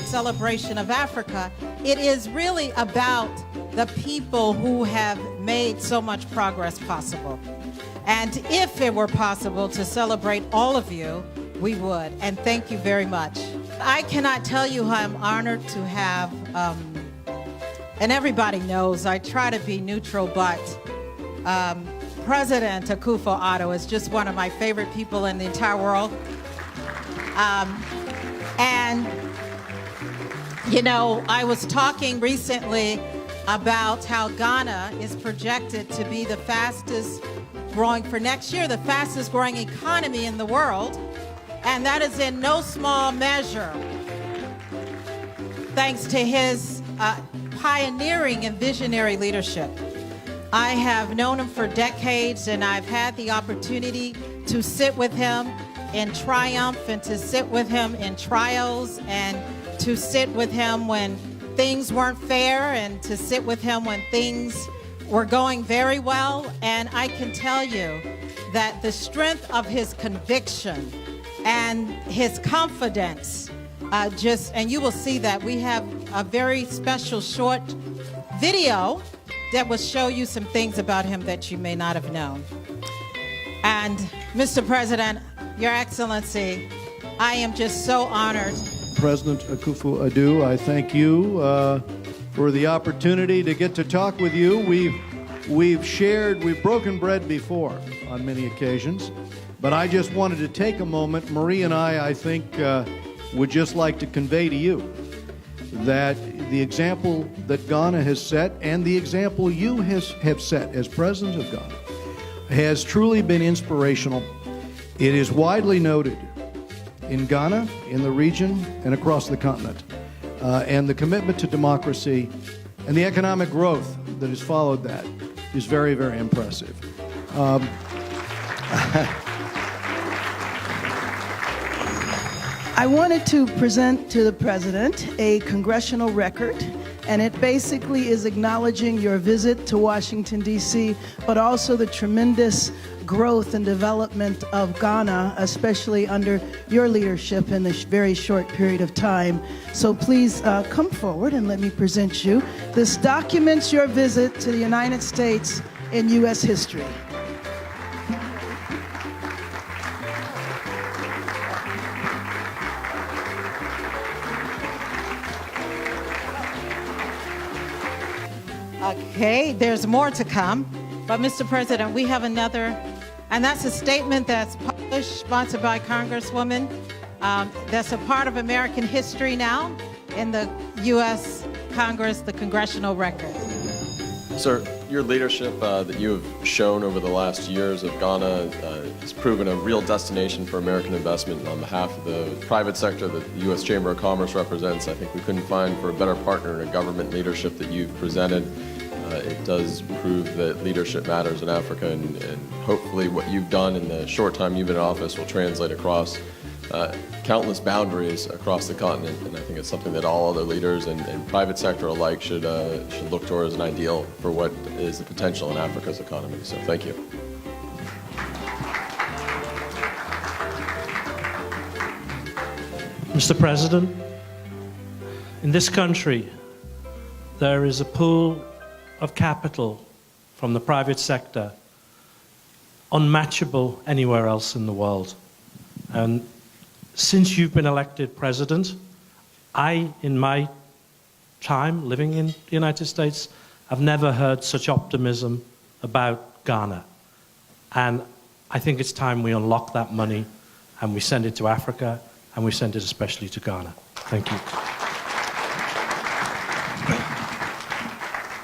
celebration of Africa, it is really about the people who have made so much progress possible. And if it were possible to celebrate all of you, we would. And thank you very much. I cannot tell you how I'm honored to have, and everybody knows I try to be neutral, but President Akufo Addo is just one of my favorite people in the entire world. And, you know, I was talking recently about how Ghana is projected to be the fastest growing, for next year, the fastest growing economy in the world. And that is in no small measure thanks to his pioneering and visionary leadership. I have known him for decades, and I've had the opportunity to sit with him in triumph and to sit with him in trials and to sit with him when things weren't fair and to sit with him when things were going very well. And I can tell you that the strength of his conviction and his confidence and you will see that we have a very special short video that will show you some things about him that you may not have known. And Mr. President, Your Excellency, I am just so honored. President Akufo Addo, I thank you for the opportunity to get to talk with you. We've broken bread before on many occasions, but I just wanted to take a moment. Marie and I think, would just like to convey to you that the example that Ghana has set and the example you have set as President of Ghana has truly been inspirational. It is widely noted in Ghana, in the region, and across the continent. And the commitment to democracy and the economic growth that has followed that is very, very impressive. I wanted to present to the President a congressional record, and it basically is acknowledging your visit to Washington, D.C., but also the tremendous growth and development of Ghana, especially under your leadership in this very short period of time. So please come forward and let me present you. This documents your visit to the United States in U.S. history. Okay, there's more to come. But Mr. President, we have another, and that's a statement that's published, sponsored by Congresswoman, that's a part of American history now in the U.S. Congress, the congressional record. Sir, your leadership that you have shown over the last years of Ghana has proven a real destination for American investment. On behalf of the private sector that the U.S. Chamber of Commerce represents, I think we couldn't find for a better partner in a government leadership that you've presented. It does prove that leadership matters in Africa, and hopefully what you've done in the short time you've been in office will translate across countless boundaries across the continent. And I think it's something that all other leaders and private sector alike should look towards as an ideal for what is the potential in Africa's economy. So thank you. Mr. President, in this country, there is a pool of capital from the private sector unmatchable anywhere else in the world. And since you've been elected president, in my time living in the United States, I've never heard such optimism about Ghana. And I think it's time we unlock that money and we send it to Africa, and we send it especially to Ghana. Thank you.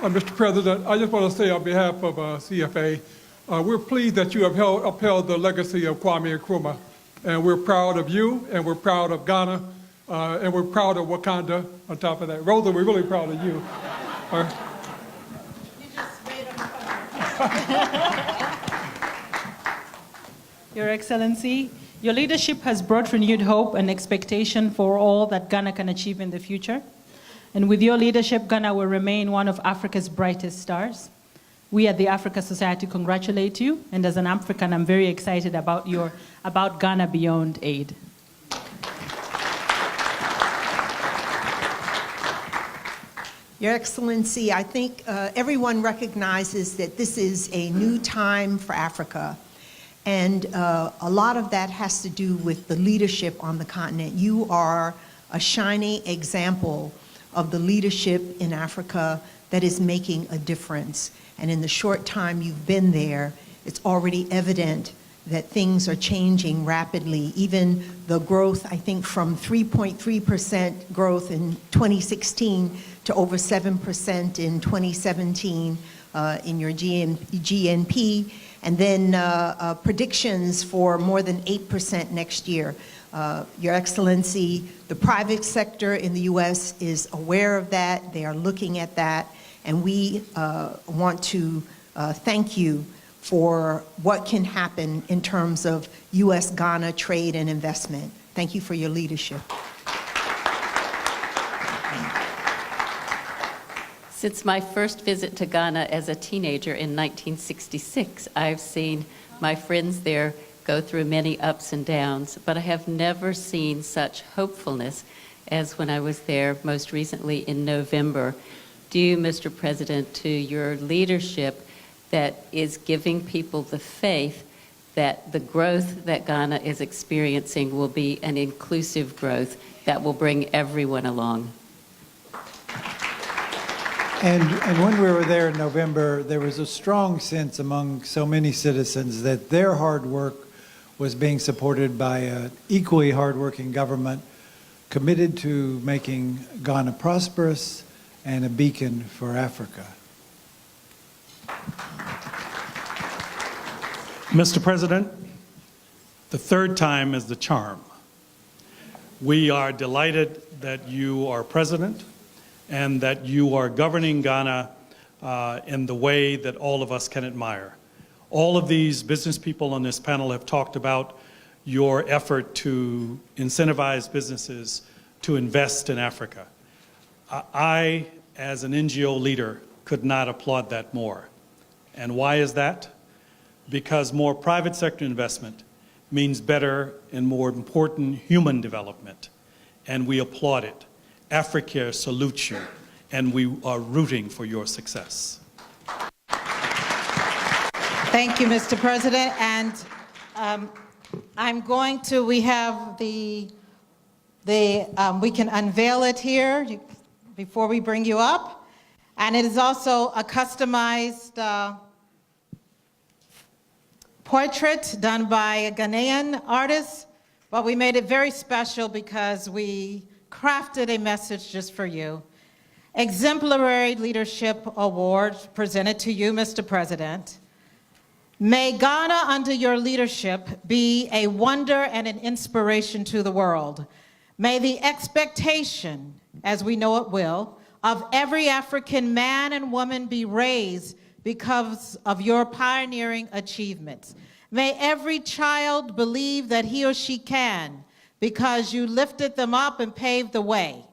Mr. President, I just want to say on behalf of CFA, we're pleased that you have upheld the legacy of Kwame Nkrumah, and we're proud of you, and we're proud of Ghana, and we're proud of Wakanda on top of that. Rosa, we're really proud of you. You just made him fun. Your Excellency, your leadership has brought renewed hope and expectation for all that Ghana can achieve in the future. And with your leadership, Ghana will remain one of Africa's brightest stars. We at the Africa Society congratulate you, and as an African, I'm very excited about Ghana Beyond Aid. Your Excellency, I think everyone recognizes that this is a new time for Africa, and a lot of that has to do with the leadership on the continent. You are a shining example of the leadership in Africa that is making a difference. And in the short time you've been there, it's already evident that things are changing rapidly. Even the growth, I think, from 3.3% growth in 2016 to over 7% in 2017 in your GNP, and then predictions for more than 8% next year. Your Excellency, the private sector in the U.S. is aware of that. They are looking at that, and we want to thank you for what can happen in terms of U.S.-Ghana trade and investment. Thank you for your leadership. Since my first visit to Ghana as a teenager in 1966, I've seen my friends there go through many ups and downs, but I have never seen such hopefulness as when I was there most recently in November, due, Mr. President, to your leadership that is giving people the faith that the growth that Ghana is experiencing will be an inclusive growth that will bring everyone along. And when we were there in November, there was a strong sense among so many citizens that their hard work was being supported by an equally hardworking government committed to making Ghana prosperous and a beacon for Africa. Mr. President, the third time is the charm. We are delighted that you are president and that you are governing Ghana in the way that all of us can admire. All of these business people on this panel have talked about your effort to incentivize businesses to invest in Africa. I, as an NGO leader, could not applaud that more. And why is that? Because more private sector investment means better and more important human development, and we applaud it. Africa salutes you, and we are rooting for your success. Thank you, Mr. President. And we have we can unveil it here before we bring you up. And it is also a customized portrait done by a Ghanaian artist, but we made it very special because we crafted a message just for you. Exemplary Leadership Award presented to you, Mr. President. May Ghana, under your leadership, be a wonder and an inspiration to the world. May the expectation, as we know it will, of every African man and woman be raised because of your pioneering achievements. May every child believe that he or she can, because you lifted them up and paved the way.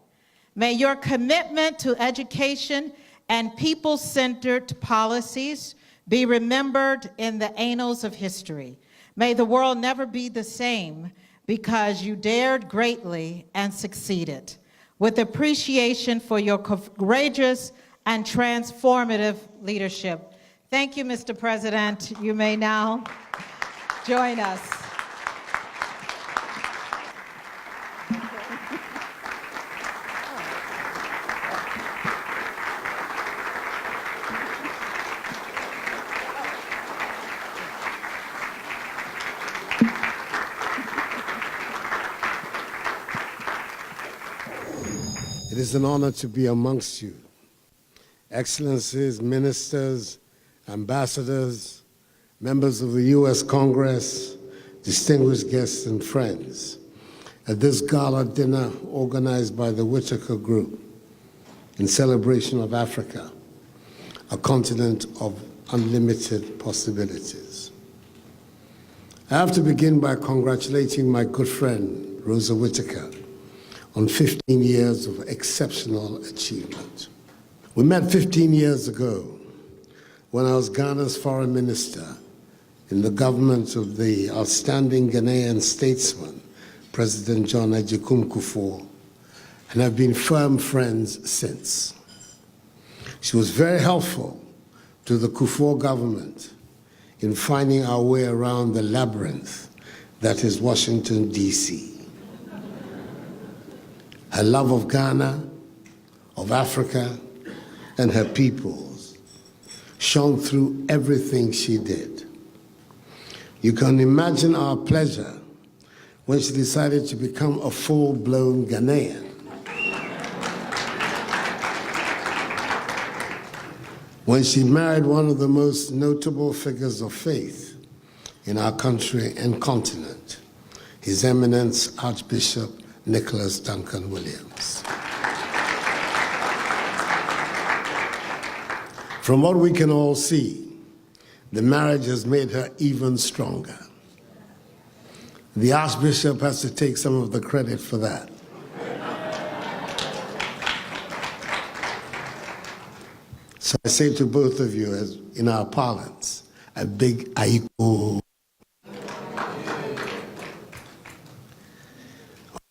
May your commitment to education and people-centered policies be remembered in the annals of history. May the world never be the same because you dared greatly and succeeded. With appreciation for your courageous and transformative leadership. Thank you, Mr. President. You may now join us. It is an honor to be amongst you. Excellencies, ministers, ambassadors, members of the U.S. Congress, distinguished guests and friends, at this gala dinner organized by the Whitaker Group in celebration of Africa, a continent of unlimited possibilities. I have to begin by congratulating my good friend, Rosa Whitaker, on 15 years of exceptional achievement. We met 15 years ago when I was Ghana's foreign minister in the government of the outstanding Ghanaian statesman, President John Akufo, and have been firm friends since. She was very helpful to the Akufo government in finding our way around the labyrinth that is Washington, D.C. Her love of Ghana, of Africa, and her peoples shone through everything she did. You can imagine our pleasure when she decided to become a full-blown Ghanaian. When she married one of the most notable figures of faith in our country and continent, His Eminence Archbishop Nicholas Duncan Williams. From what we can all see, the marriage has made her even stronger. The Archbishop has to take some of the credit for that. So I say to both of you, as in our parlance, a big aiko. On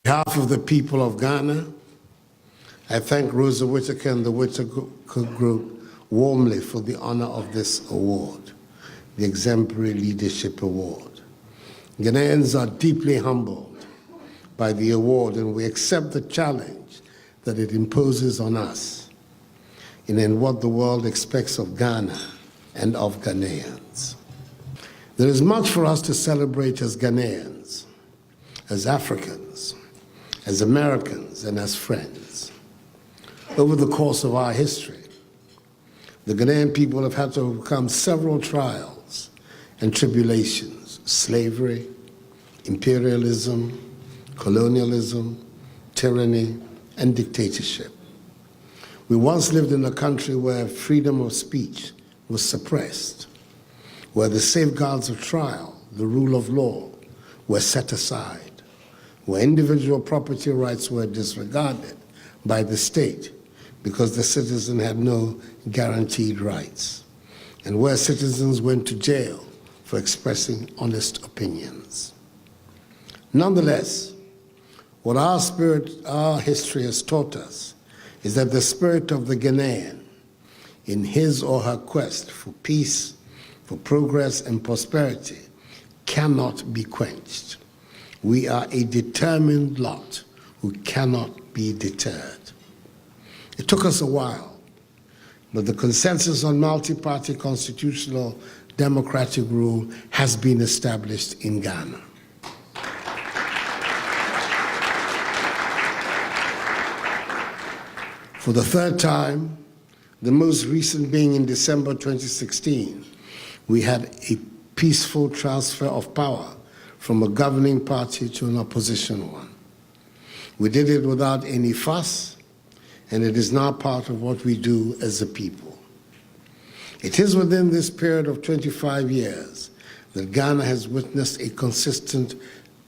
behalf of the people of Ghana, I thank Rosa Whittaker and the Whittaker Group warmly for the honor of this award, the Exemplary Leadership Award. Ghanaians are deeply humbled by the award, and we accept the challenge that it imposes on us in what the world expects of Ghana and of Ghanaians. There is much for us to celebrate as Ghanaians, as Africans, as Americans, and as friends. Over the course of our history, the Ghanaian people have had to overcome several trials and tribulations: slavery, imperialism, colonialism, tyranny, and dictatorship. We once lived in a country where freedom of speech was suppressed, where the safeguards of trial, the rule of law, were set aside, where individual property rights were disregarded by the state because the citizen had no guaranteed rights, and where citizens went to jail for expressing honest opinions. Nonetheless, what our history has taught us is that the spirit of the Ghanaian, in his or her quest for peace, for progress and prosperity, cannot be quenched. We are a determined lot who cannot be deterred. It took us a while, but the consensus on multi-party constitutional democratic rule has been established in Ghana. For the third time, the most recent being in December 2016, we had a peaceful transfer of power from a governing party to an opposition one. We did it without any fuss, and it is now part of what we do as a people. It is within this period of 25 years that Ghana has witnessed a consistent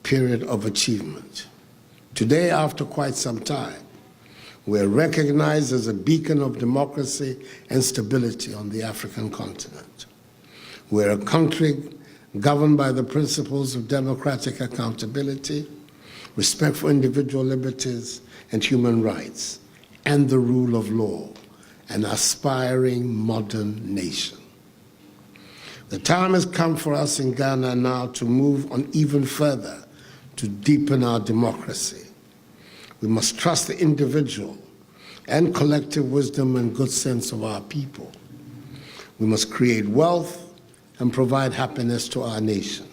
period of achievement. Today, after quite some time, we're recognized as a beacon of democracy and stability on the African continent. We're a country governed by the principles of democratic accountability, respect for individual liberties and human rights, and the rule of law, an aspiring modern nation. The time has come for us in Ghana now to move on even further to deepen our democracy. We must trust the individual and collective wisdom and good sense of our people. We must create wealth and provide happiness to our nation.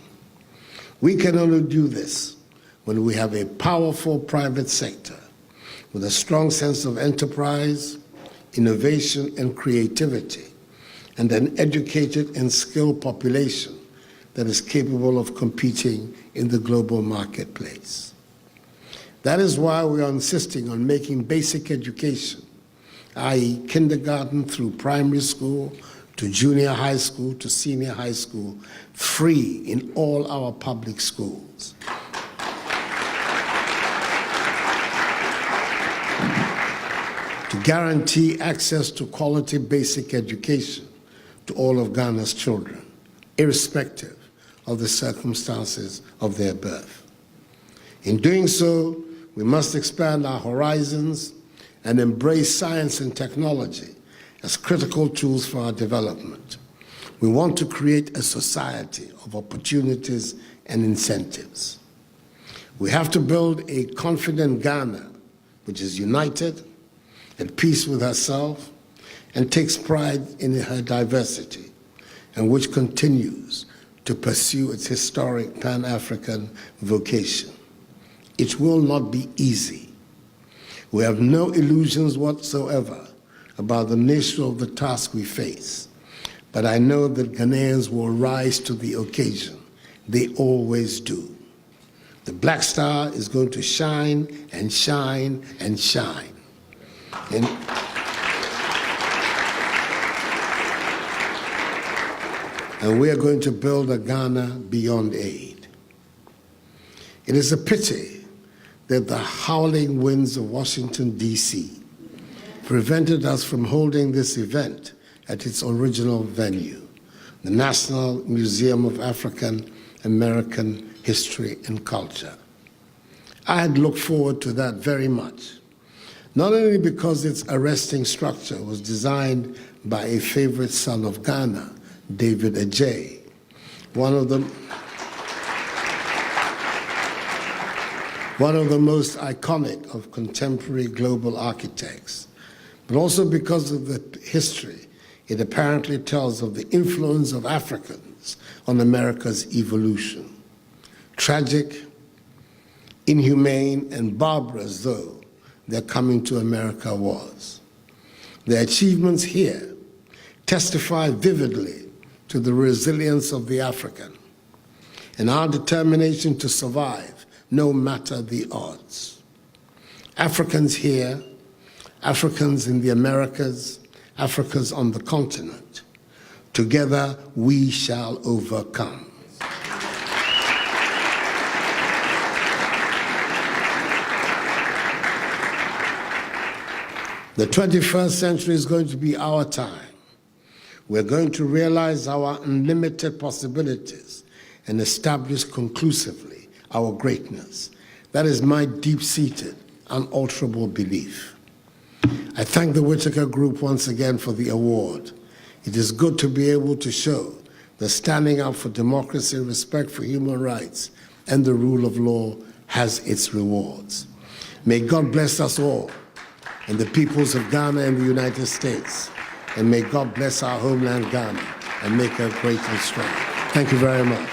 We can only do this when we have a powerful private sector with a strong sense of enterprise, innovation, and creativity, and an educated and skilled population that is capable of competing in the global marketplace. That is why we are insisting on making basic education, i.e. kindergarten through primary school, to junior high school, to senior high school, free in all our public schools. To guarantee access to quality basic education to all of Ghana's children, irrespective of the circumstances of their birth. In doing so, we must expand our horizons and embrace science and technology as critical tools for our development. We want to create a society of opportunities and incentives. We have to build a confident Ghana, which is united, at peace with herself, and takes pride in her diversity, and which continues to pursue its historic Pan-African vocation. It will not be easy. We have no illusions whatsoever about the nature of the task we face, but I know that Ghanaians will rise to the occasion. They always do. The Black Star is going to shine and shine and shine. And we are going to build a Ghana beyond aid. It is a pity that the howling winds of Washington, D.C. prevented us from holding this event at its original venue, the National Museum of African American History and Culture. I had looked forward to that very much, not only because its arresting structure was designed by a favorite son of Ghana, David Adjaye, one of the most iconic of contemporary global architects, but also because of the history it apparently tells of the influence of Africans on America's evolution. Tragic, inhumane, and barbarous though their coming to America was. Their achievements here testify vividly to the resilience of the African and our determination to survive no matter the odds. Africans here, Africans in the Americas, Africans on the continent, together we shall overcome. The 21st century is going to be our time. We're going to realize our unlimited possibilities and establish conclusively our greatness. That is my deep-seated, unalterable belief. I thank the Whitaker Group once again for the award. It is good to be able to show that standing up for democracy, respect for human rights, and the rule of law has its rewards. May God bless us all and the peoples of Ghana and the United States. And may God bless our homeland, Ghana, and make her great and strong. Thank you very much.